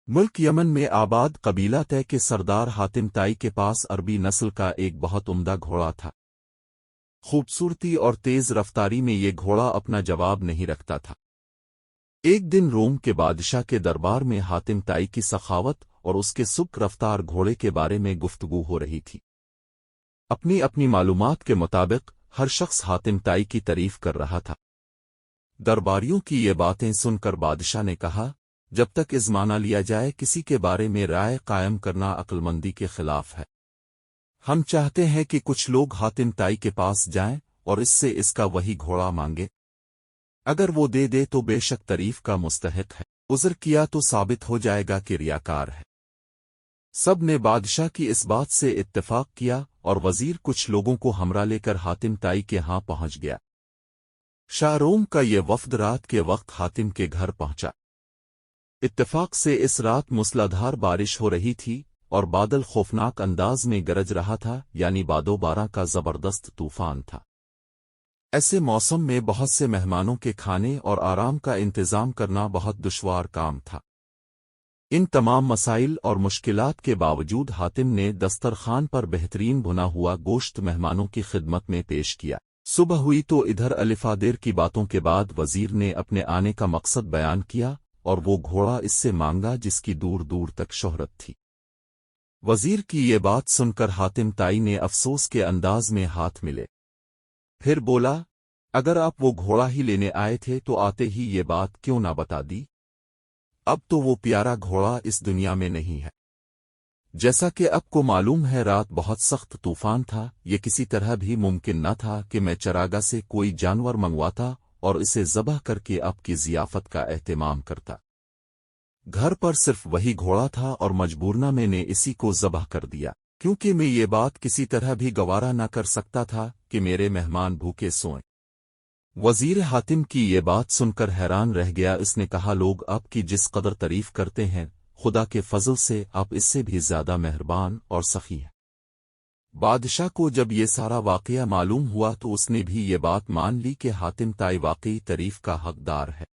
ملک یمن میں آباد قبیلہ طے کے سردار حاتم طائی کے پاس عربی نسل کا ایک بہت عمدہ گھوڑا تھا۔ خوبصورتی اور تیز رفتاری میں یہ گھوڑا اپنا جواب نہیں رکھتا تھا۔ ایک دن روم کے بادشاہ کے دربار میں حاتم طائی کی سخاوت اور اس کے سبک رفتار گھوڑے کے بارے میں گفتگو ہو رہی تھی۔ اپنی اپنی معلومات کے مطابق ہر شخص حاتم طائی کی تعریف کر رہا تھا۔ درباریوں کی یہ باتیں سن کر بادشاہ نے کہا، جب تک ازمانہ لیا جائے کسی کے بارے میں رائے قائم کرنا عقل مندی کے خلاف ہے۔ ہم چاہتے ہیں کہ کچھ لوگ حاتم طائی کے پاس جائیں اور اس سے اس کا وہی گھوڑا مانگے۔ اگر وہ دے تو بے شک تعریف کا مستحق ہے، عذر کیا تو ثابت ہو جائے گا کہ ریاکار ہے۔ سب نے بادشاہ کی اس بات سے اتفاق کیا اور وزیر کچھ لوگوں کو ہمراہ لے کر حاتم طائی کے ہاں پہنچ گیا۔ شاہ روم کا یہ وفد رات کے وقت حاتم کے گھر پہنچا۔ اتفاق سے اس رات موسلادھار بارش ہو رہی تھی اور بادل خوفناک انداز میں گرج رہا تھا، یعنی بادو بارہ کا زبردست طوفان تھا۔ ایسے موسم میں بہت سے مہمانوں کے کھانے اور آرام کا انتظام کرنا بہت دشوار کام تھا۔ ان تمام مسائل اور مشکلات کے باوجود حاتم نے دسترخوان پر بہترین بھنا ہوا گوشت مہمانوں کی خدمت میں پیش کیا۔ صبح ہوئی تو ادھر الفادیر کی باتوں کے بعد وزیر نے اپنے آنے کا مقصد بیان کیا اور وہ گھوڑا اس سے مانگا جس کی دور دور تک شہرت تھی۔ وزیر کی یہ بات سن کر حاتم طائی نے افسوس کے انداز میں ہاتھ ملے، پھر بولا، اگر آپ وہ گھوڑا ہی لینے آئے تھے تو آتے ہی یہ بات کیوں نہ بتا دی؟ اب تو وہ پیارا گھوڑا اس دنیا میں نہیں ہے۔ جیسا کہ آپ کو معلوم ہے رات بہت سخت طوفان تھا، یہ کسی طرح بھی ممکن نہ تھا کہ میں چراگاہ سے کوئی جانور منگواتا اور اسے ذبح کر کے آپ کی ضیافت کا اہتمام کرتا۔ گھر پر صرف وہی گھوڑا تھا اور مجبورنہ میں نے اسی کو ذبح کر دیا، کیونکہ میں یہ بات کسی طرح بھی گوارا نہ کر سکتا تھا کہ میرے مہمان بھوکے سوئیں۔ وزیر حاتم کی یہ بات سن کر حیران رہ گیا۔ اس نے کہا، لوگ آپ کی جس قدر تعریف کرتے ہیں، خدا کے فضل سے آپ اس سے بھی زیادہ مہربان اور سخی ہیں۔ بادشاہ کو جب یہ سارا واقعہ معلوم ہوا تو اس نے بھی یہ بات مان لی کہ حاتم طائی واقعی تعریف کا حقدار ہے۔